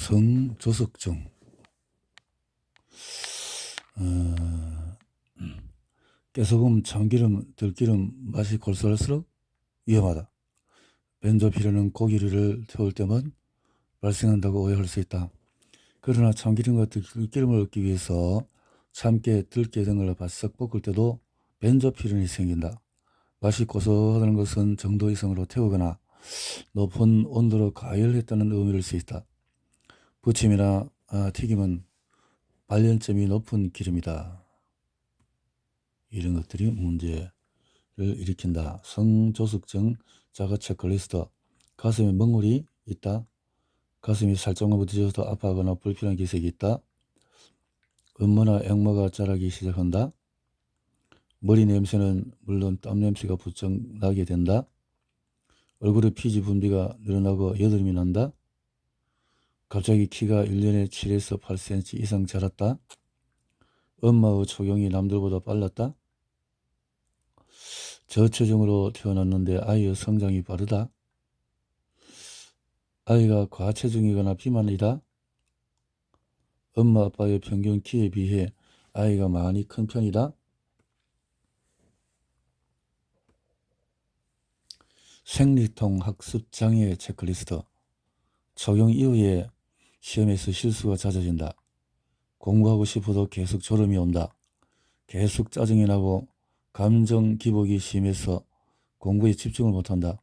성조석증. 깨소금, 참기름, 들기름 맛이 골수할수록 위험하다. 벤조피렌은 고기류를 태울 때만 발생한다고 오해할 수 있다. 그러나 참기름과 들기름을 얻기 위해서 참깨, 들깨 등을 바싹 볶을 때도 벤조피렌이 생긴다. 맛이 고소하다는 것은 정도 이상으로 태우거나 높은 온도로 가열했다는 의미를 수 있다. 부침이나 튀김은 발연점이 높은 기름이다. 이런 것들이 문제를 일으킨다. 성조석증 자가 체크리스트. 가슴에 멍울이 있다. 가슴이 살짝만 부딪혀도 아파하거나 불편한 기색이 있다. 음모나 앵모가 자라기 시작한다. 머리 냄새는 물론 땀 냄새가 부쩍 나게 된다. 얼굴에 피지 분비가 늘어나고 여드름이 난다. 갑자기 키가 1년에 7에서 8cm 이상 자랐다. 엄마의 초경이 남들보다 빨랐다. 저체중으로 태어났는데 아이의 성장이 빠르다. 아이가 과체중이거나 비만이다. 엄마 아빠의 평균 키에 비해 아이가 많이 큰 편이다. 생리통 학습 장애 체크리스트. 적용 이후에 시험에서 실수가 잦아진다. 공부하고 싶어도 계속 졸음이 온다. 계속 짜증이 나고 감정 기복이 심해서 공부에 집중을 못한다.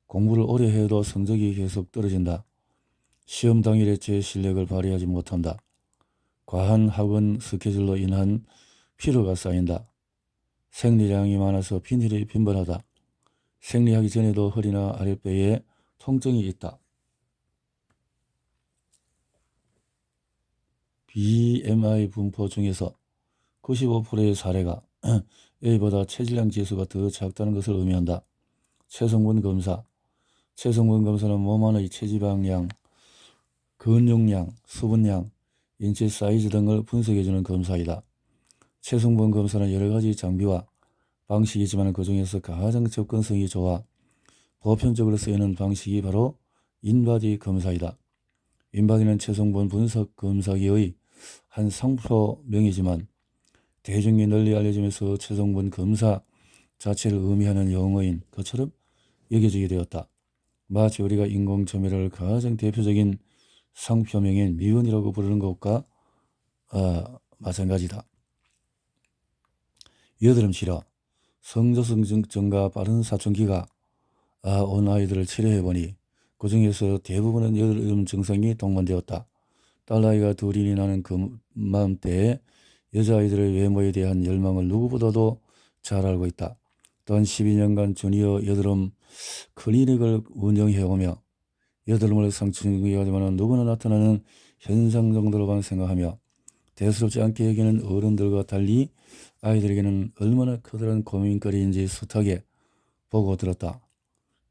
공부를 오래 해도 성적이 계속 떨어진다. 시험 당일에 제 실력을 발휘하지 못한다. 과한 학원 스케줄로 인한 피로가 쌓인다. 생리량이 많아서 빈혈이 빈번하다. 생리하기 전에도 허리나 아랫배에 통증이 있다. BMI 분포 중에서 95%의 사례가 A보다 체질량 지수가 더 작다는 것을 의미한다. 체성분 검사. 체성분 검사는 몸 안의 체지방량, 근육량, 수분량, 인체 사이즈 등을 분석해주는 검사이다. 체성분 검사는 여러가지 장비와 방식이 있지만 그 중에서 가장 접근성이 좋아 보편적으로 쓰이는 방식이 바로 인바디 검사이다. 인바디는 체성분 분석 검사기의 한 상표명이지만 대중에 널리 알려지면서 체성분 검사 자체를 의미하는 용어인 것처럼 여겨지게 되었다. 마치 우리가 인공조미료를 가장 대표적인 상표명인 미원이라고 부르는 것과 마찬가지다. 여드름 치료. 성조석증과 빠른 사춘기가 온 아이들을 치료해보니 그 중에서 대부분은 여드름 증상이 동반되었다. 딸아이가 둘이 나는 그 마음때에 여자아이들의 외모에 대한 열망을 누구보다도 잘 알고 있다. 또한 12년간 주니어 여드름 클리닉을 운영해오며 여드름을 상충하지만 누구나 나타나는 현상 정도로만 생각하며 대수롭지 않게 여기는 어른들과 달리 아이들에게는 얼마나 커다란 고민거리인지 숱하게 보고 들었다.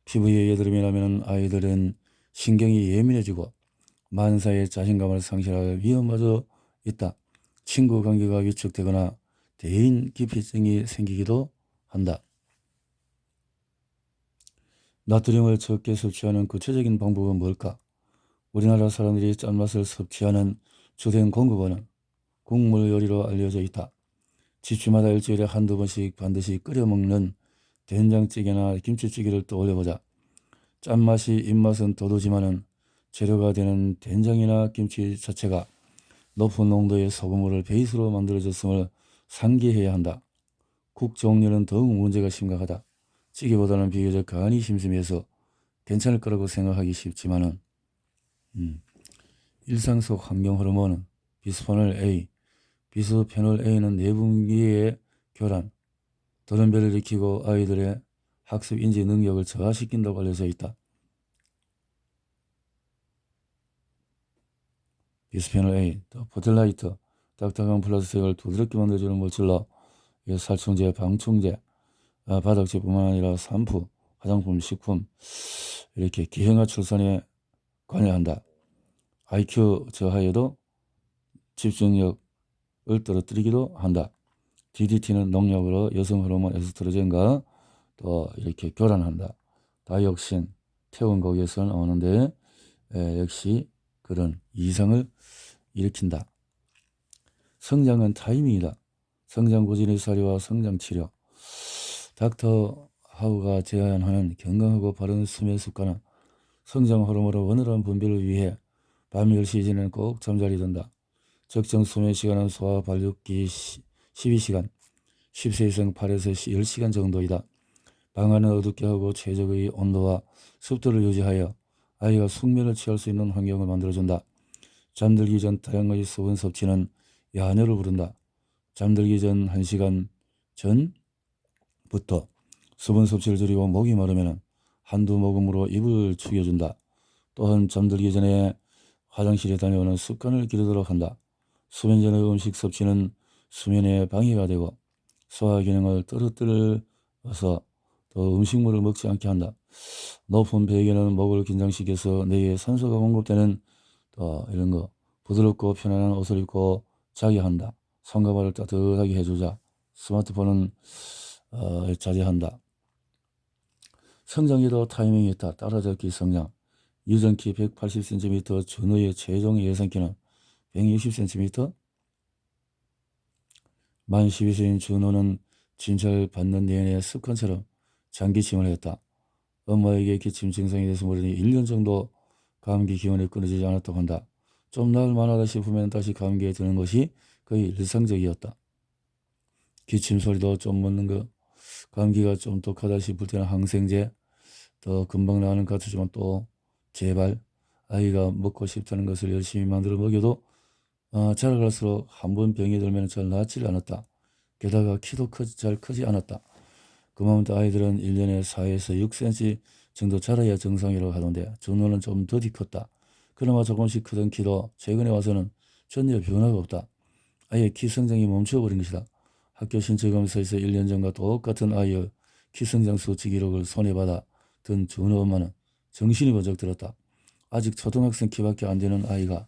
피부에 여드름이 나면 아이들은 신경이 예민해지고 만사의 자신감을 상실할 위험마저 있다. 친구 관계가 위축되거나 대인 기피증이 생기기도 한다. 나트륨을 적게 섭취하는 구체적인 방법은 뭘까? 우리나라 사람들이 짠맛을 섭취하는 주된 공급원은 국물 요리로 알려져 있다. 집집마다 일주일에 한두 번씩 반드시 끓여 먹는 된장찌개나 김치찌개를 떠올려보자. 짠맛이 입맛은 돋우지만은 재료가 되는 된장이나 김치 자체가 높은 농도의 소금물을 베이스로 만들어졌음을 상기해야 한다. 국 종류는 더욱 문제가 심각하다. 찌개보다는 비교적 간이 심심해서 괜찮을 거라고 생각하기 쉽지만은 일상 속 환경 호르몬은 비스페놀 A, 비스페놀 A는 내분비의 교란, 돌연변을 일으키고 아이들의 학습 인지 능력을 저하시킨다고 알려져 있다. 비스페놀 A, 포틀라이트, 딱딱한 플라스틱을 두드럽게 만들어주는 물질로 살충제, 방충제, 바닥재뿐만 아니라 샴푸, 화장품, 식품 이렇게 기형아 출산에 관여한다. IQ 저하에도 집중력을 떨어뜨리기도 한다. DDT는 농약으로 여성 호르몬 에스트로겐과 또 이렇게 교란한다. 다이옥신, 태운 고기에서 나오는데 역시 그런 이상을 일으킨다. 성장은 타이밍이다. 성장 고진의 사료와 성장 치료. 닥터 하우가 제안하는 건강하고 바른 수면 습관은 성장 호르몬의 원활한 분비를 위해 밤 10시 이전에는 꼭 잠자리 든다. 적정 수면 시간은 소화 발육기 12시간, 10세 이상 8에서 10시간 정도이다. 방 안은 어둡게 하고 최적의 온도와 습도를 유지하여 아이가 숙면을 취할 수 있는 환경을 만들어준다. 잠들기 전 다량의 수분 섭취는 야뇨를 부른다. 잠들기 전 1시간 전부터 수분 섭취를 줄이고 목이 마르면 한두 모금으로 입을 죽여준다. 또한 잠들기 전에 화장실에 다녀오는 습관을 기르도록 한다. 수면 전의 음식 섭취는 수면에 방해가 되고 소화 기능을 떨어뜨려서 또 음식물을 먹지 않게 한다. 높은 베개는 목을 긴장시켜서 뇌에 산소가 공급되는 또 이런 거 부드럽고 편안한 옷을 입고 자게 한다. 손과 발을 따뜻하게 해주자. 스마트폰은 자제한다. 성장에도 타이밍이 있다. 따라잡기 성장. 유전 키 180cm, 준호의 최종 예상 키는 160cm. 만 12세인 준호는 진찰받는 내내 습관처럼 장기침을 했다. 엄마에게 기침 증상이 돼서 모르니 1년 정도 감기 기운이 끊어지지 않았다고 한다. 좀 나을 만하다 싶으면 다시 감기에 드는 것이 거의 일상적이었다. 기침 소리도 좀 묻는 거, 감기가 좀 독하다 싶을 때는 항생제, 더 금방 나는 것 같지만 또 제발 아이가 먹고 싶다는 것을 열심히 만들어 먹여도 자라갈수록 한 번 병이 들면 잘 낫질 않았다. 게다가 키도 잘 크지 않았다. 그만부터 아이들은 1년에 4에서 6cm 정도 자라야 정상이라고 하던데 준호는 좀 더디 컸다. 그나마 조금씩 크던 키도 최근에 와서는 전혀 변화가 없다. 아예 키 성장이 멈춰버린 것이다. 학교 신체검사에서 1년 전과 똑같은 아이의 키 성장 수치 기록을 손에 받아 든 준호 엄마는 정신이 번쩍 들었다. 아직 초등학생 키밖에 안 되는 아이가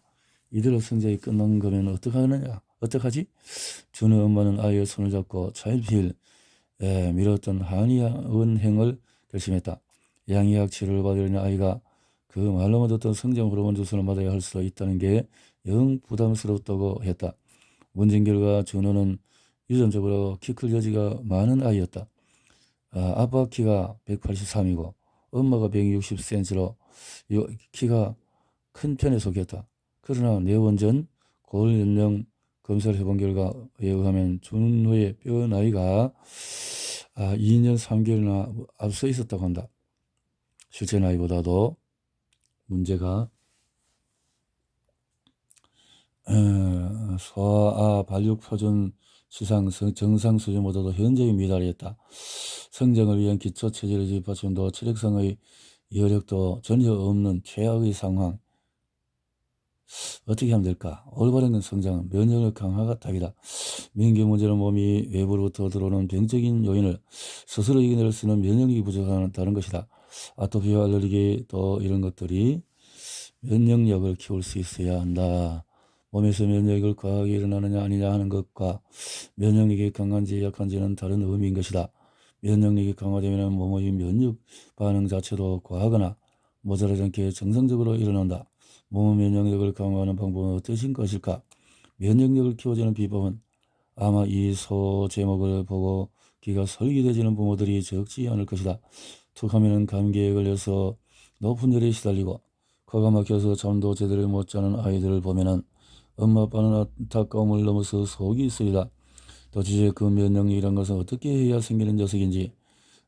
이대로 성장이 끝난 거면 어떡하지? 준호 엄마는 아이의 손을 잡고 차일피일 미뤘던 한의원행을 결심했다. 양의학 치료를 받으려는 아이가 그 말로만 듣던 성장 호르몬 주사를 맞아야 할 수 있다는 게 영 부담스럽다고 했다. 문진 결과 준호는 유전적으로 키 클 여지가 많은 아이였다. 아빠 키가 183이고 엄마가 160cm로 키가 큰 편에 속했다. 그러나 내원전 고을 연령 검사를 해본 결과에 의하면 준호의 뼈 나이가 2년 3개월이나 앞서 있었다고 한다. 실제 나이보다도 문제가 소아 발육 표준 시상 정상 수준보다도 현저히 미달했다. 성장을 위한 기초 체질의 뒷받침도 체력상의 여력도 전혀 없는 최악의 상황. 어떻게 하면 될까? 올바른 성장은 면역력 강화가 답이다. 민기 문제는 몸이 외부로부터 들어오는 병적인 요인을 스스로 이겨낼 수 있는 면역력이 부족하다는 것이다. 아토피와 알레르기 또 이런 것들이 면역력을 키울 수 있어야 한다. 몸에서 면역력을 과하게 일어나느냐 아니냐 하는 것과 면역력이 강한지 약한지는 다른 의미인 것이다. 면역력이 강화되면 몸의 면역 반응 자체도 과하거나 모자라지 않게 정상적으로 일어난다. 몸 면역력을 강화하는 방법은 어떠신 것일까? 면역력을 키워주는 비법은 아마 이 소 제목을 보고 귀가 설기되지는 부모들이 적지 않을 것이다. 툭 하면은 감기에 걸려서 높은 열에 시달리고 코가 막혀서 잠도 제대로 못 자는 아이들을 보면은 엄마 아빠는 안타까움을 넘어서 속이 쓰리다. 도대체 그 면역력이란 것은 어떻게 해야 생기는 녀석인지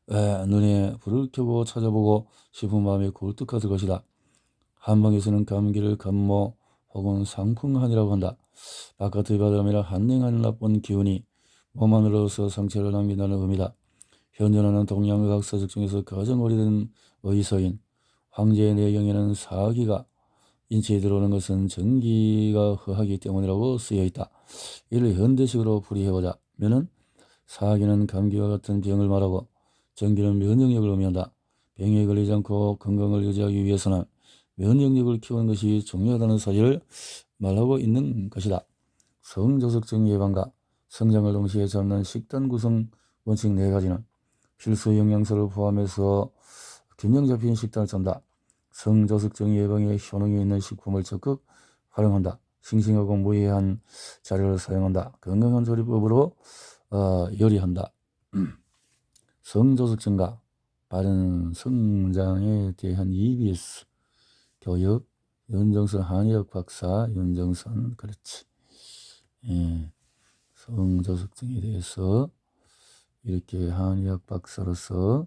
눈에 불을 켜고 찾아보고 싶은 마음이 굴뚝같을 것이다. 한방에서는 감기를 감모 혹은 상풍한이라고 한다. 바깥의 바람이라 한냉한 나쁜 기운이 몸 안으로서 상처를 남긴다는 의미다. 현존하는 동양의학 서적 중에서 가장 오래된 의서인 황제의 내경에는 사기가 인체에 들어오는 것은 전기가 허하기 때문이라고 쓰여 있다. 이를 현대식으로 풀이해보자면은 사기는 감기와 같은 병을 말하고 전기는 면역력을 의미한다. 병에 걸리지 않고 건강을 유지하기 위해서는 면역력을 키우는 것이 중요하다는 사실을 말하고 있는 것이다. 성조석증 예방과 성장을 동시에 잡는 식단 구성 원칙 4가지는 필수 영양소를 포함해서 균형 잡힌 식단을 짠다. 성저숙증 예방에 효능이 있는 식품을 적극 활용한다. 싱싱하고 무해한 자료를 사용한다. 건강한 조리법으로 요리한다. 성조숙 증가, 바른 성장에 대한 EBS 교육, 윤정선 한의학 박사, 윤정선, 그렇지. 예, 성조숙증에 대해서 이렇게 한의학 박사로서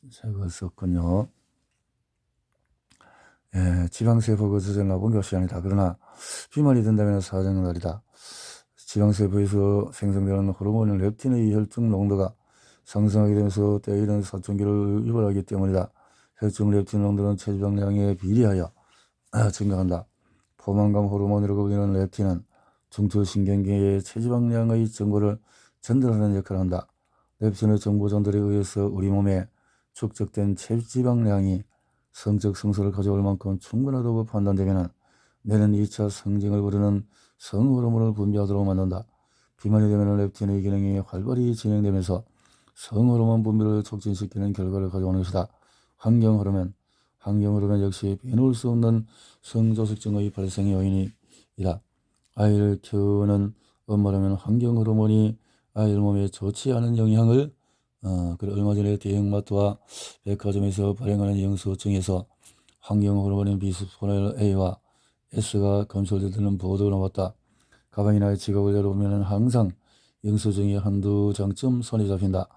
책을 썼군요. 예, 지방세포가 조절나 본교 시간이다. 그러나 비만이 된다면 사정날이다. 지방세포에서 생성되는 호르몬인 렙틴의 혈중 농도가 상승하게 되면서 때이른 사춘기를 유발하기 때문이다. 혈중 렙틴 농도는 체지방량에 비례하여 증가한다. 포만감 호르몬이라고 불리는 렙틴은 중추신경계의 체지방량의 정보를 전달하는 역할을 한다. 렙틴의 정보 전달에 의해서 우리 몸에 축적된 체지방량이 성적 성소를 가져올 만큼 충분하다고 판단되면 뇌는 2차 성징을 부르는 성호르몬을 분비하도록 만든다. 비만이 되면 렙틴의 기능이 활발히 진행되면서 성호르몬 분비를 촉진시키는 결과를 가져오는 것이다. 환경호르몬 역시 빼놓을 수 없는 성조숙증의 발생 요인이다. 아이를 키우는 엄마라면 환경호르몬이 아이들 몸에 좋지 않은 영향을 얼마 전에 대형마트와 백화점에서 발행하는 영수증에서 환경호르몬인 비스포넬 A와 S가 검출되는 보도가 나왔다. 가방이나 지갑을 열어보면 항상 영수증이 한두 장쯤 손에 잡힌다.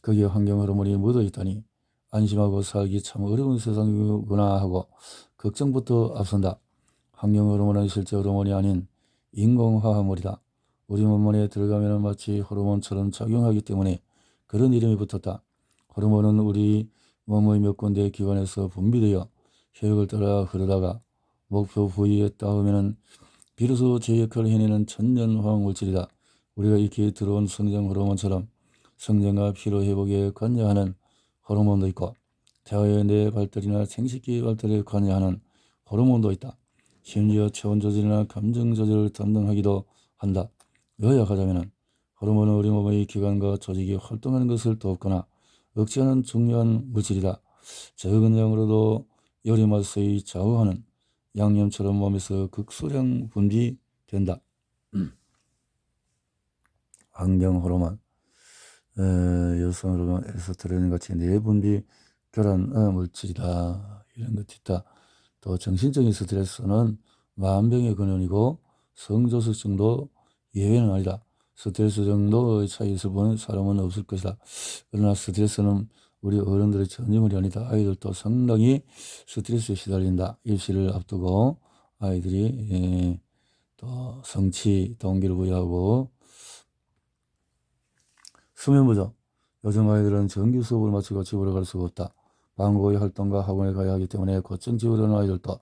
거기에 환경호르몬이 묻어있다니 안심하고 살기 참 어려운 세상이구나 하고 걱정부터 앞선다. 환경호르몬은 실제 호르몬이 아닌 인공화합물이다. 우리 몸 안에 들어가면 마치 호르몬처럼 작용하기 때문에 그런 이름이 붙었다. 호르몬은 우리 몸의 몇 군데 기관에서 분비되어 혈액을 따라 흐르다가 목표 부위에 닿으면 비로소 제 역할을 해내는 천연화학 물질이다. 우리가 익히 들어온 성장 호르몬처럼 성장과 피로 회복에 관여하는 호르몬도 있고 태아의 뇌 발달이나 생식기 발달에 관여하는 호르몬도 있다. 심지어 체온 조절이나 감정 조절을 담당하기도 한다. 요약하자면 호르몬은 우리 몸의 기관과 조직이 활동하는 것을 돕거나 억제하는 중요한 물질이다. 적은 양으로도 요리 맛을 좌우하는 양념처럼 몸에서 극소량 분비된다. 환경 호르몬, 여성 호르몬, 에스트로겐 같이 내분비 교란 물질이다. 이런 것도 있다. 또 정신적인 스트레스는 만병의 근원이고 성조숙증도 예외는 아니다. 스트레스 정도의 차이에서 보는 사람은 없을 것이다. 그러나 스트레스는 우리 어른들의 전유물이 아니다. 아이들도 상당히 스트레스에 시달린다. 입시를 앞두고 아이들이 또 성취 동기를 부여하고 수면 부족. 요즘 아이들은 정규 수업을 마치고 집으로 갈 수가 없다. 방과후의 활동과 학원에 가야 하기 때문에 곧장 집으로 오는 아이들도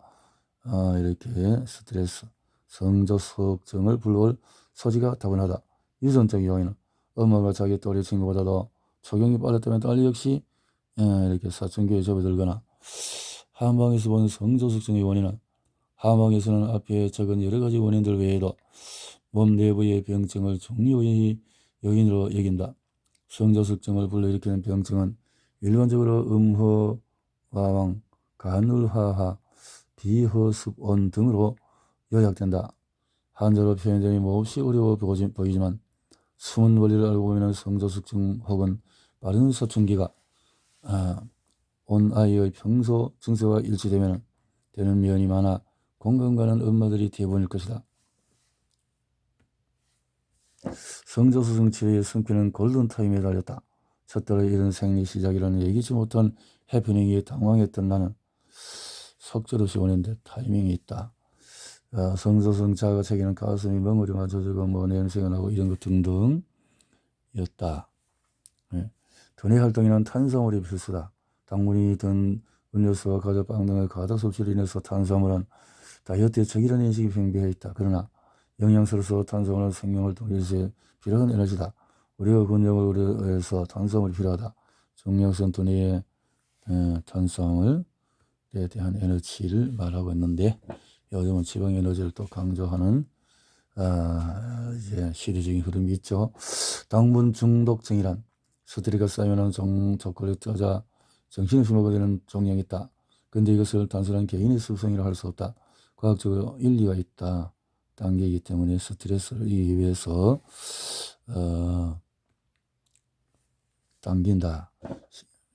이렇게 스트레스, 성조숙증을 불러올 소지가 다분하다. 유전적 요인은 엄마가 자기 또래 친구보다도 초경이 빠르다면 딸 역시 이렇게 사춘기에 접어들거나 한방에서 본 성조숙증의 원인은 한방에서는 앞에 적은 여러 가지 원인들 외에도 몸 내부의 병증을 중요히 요인으로 여긴다. 성조숙증을 불러일으키는 병증은 일반적으로 음허와왕, 간울하하, 비허습온 등으로 요약된다. 한자로 표현되니 몹시 어려워 보이지만 숨은 원리를 알고 보면 성조숙증 혹은 빠른 사춘기가 온 아이의 평소 증세와 일치되면 되는 면이 많아 공감 가는 엄마들이 대부분일 것이다. 성조숙증 치료의 성패는 골든타임에 달렸다. 첫달의 이른 생리 시작이라는 예기치 못한 해프닝에 당황했던 나는 속절없이 보냈는데 타이밍이 있다. 성조숙증 자가 새기는 가슴이 멍어리가 젖어고 뭐 냄새가 나고 이런 것 등등 였다. 두뇌 활동에는 탄수화물이 필수다. 당분이 든 음료수와 과자, 빵 등의 과다 섭취로 인해서 탄수화물은 다이어트에 적이라는 인식이 팽배해 있다. 그러나 영양소로서 탄수화물은 생명활동을 위해서 필요한 에너지다. 우리가 근력을 위해서 탄수화물이 필요하다. 정력선 두뇌의 탄수화물에 대한 에너지를 말하고 있는데 요즘은 지방 에너지를 또 강조하는 이제 시대적인 흐름이 있죠. 당분 중독증이란 스트레스가 쌓이면 초콜릿, 과자, 정신없이 먹게 되는 종양이 있다. 근데 이것을 단순한 개인의 습성이라 할 수 없다. 과학적으로 일리가 있다. 단계이기 때문에 스트레스를 위해서 당긴다.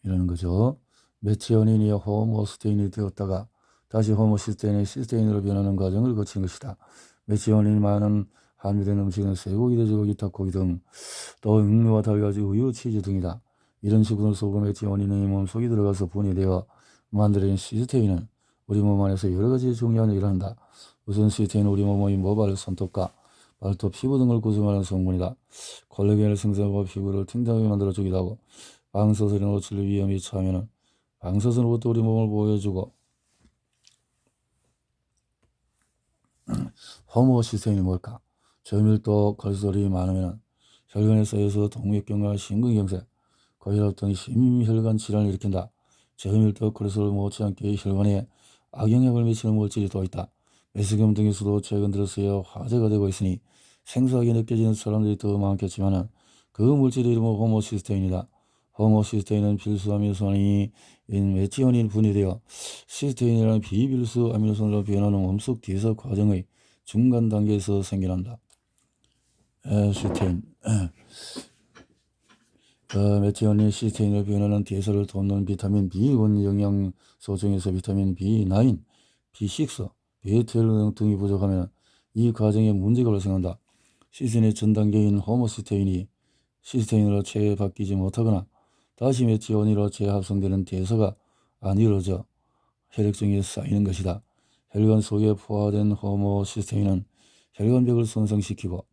이러는 거죠. 메치오닌이 호모시스테인이 되었다가 다시 호모시스테인으로 변하는 과정을 거친 것이다. 메치오닌이 많은 함유된 음식은 쇠고기, 돼지고기, 닭고기 등 또 육류와 달걀, 우유, 치즈 등이다. 이런 식으로 소금 메치오닌이 몸속에 들어가서 분해되어 만들어진 시스테인은 우리 몸 안에서 여러 가지 중요한 일을 한다. 우선 시스테인은 우리 몸의 모발, 손톱과 발톱, 피부 등을 구성하는 성분이다. 콜라겐을 생성하고 피부를 탱탱하게 만들어주기도 하고 방사선에 노출 위험이 처하면 방사선으로부터 우리 몸을 보호해주고 호모시스테인이 뭘까? 저밀도 콜레스테롤이 많으면 혈관에 쌓여서 동맥경화, 심근경색, 고혈압 등 심혈관 질환을 일으킨다. 저밀도 콜레스테롤 못지않게 혈관에 악영향을 미치는 물질이 또 있다. 메스뷸 등에서도 최근 들어서야 화제가 되고 있으니 생소하게 느껴지는 사람들이 더 많겠지만 그 물질의 이름은 호모시스테인이다. 호모시스테인은 필수 아미노산인 메티오닌 분해되어 시스테인이라는 비필수 아미노산으로 변하는 몸속 대사 과정의 중간 단계에서 생겨난다. 시스테인 메티오닌 시스테인을 변하는 대사를 돕는 비타민 B1 영양소 중에서 비타민 B9, B6, B12 등이 부족하면 이 과정에 문제가 발생한다. 시스테인의 전 단계인 호모시스테인이 시스테인으로 재바뀌지 못하거나 다시 메티오닌으로 재합성되는 대사가 안 이루어져 혈액중에 쌓이는 것이다. 혈관 속에 포화된 호모시스테인은 혈관벽을 손상시키고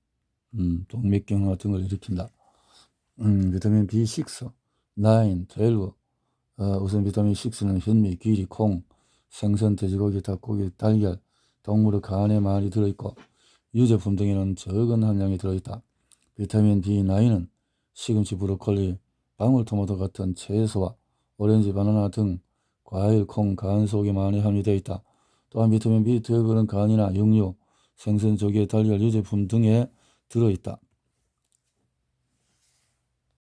동맥경화 등을 일으킨다. 비타민 B6, 9, 12. 우선 비타민 6는 현미, 귀리, 콩, 생선, 돼지고기, 닭고기, 달걀, 동물의 간에 많이 들어있고 유제품 등에는 적은 함량이 들어있다. 비타민 B9는 시금치, 브로콜리, 방울토마토 같은 채소와 오렌지, 바나나 등 과일, 콩, 간 속에 많이 함유되어 있다. 또한 비타민 B12는 간이나 육류, 생선, 조개, 달걀, 유제품 등에 들어있다.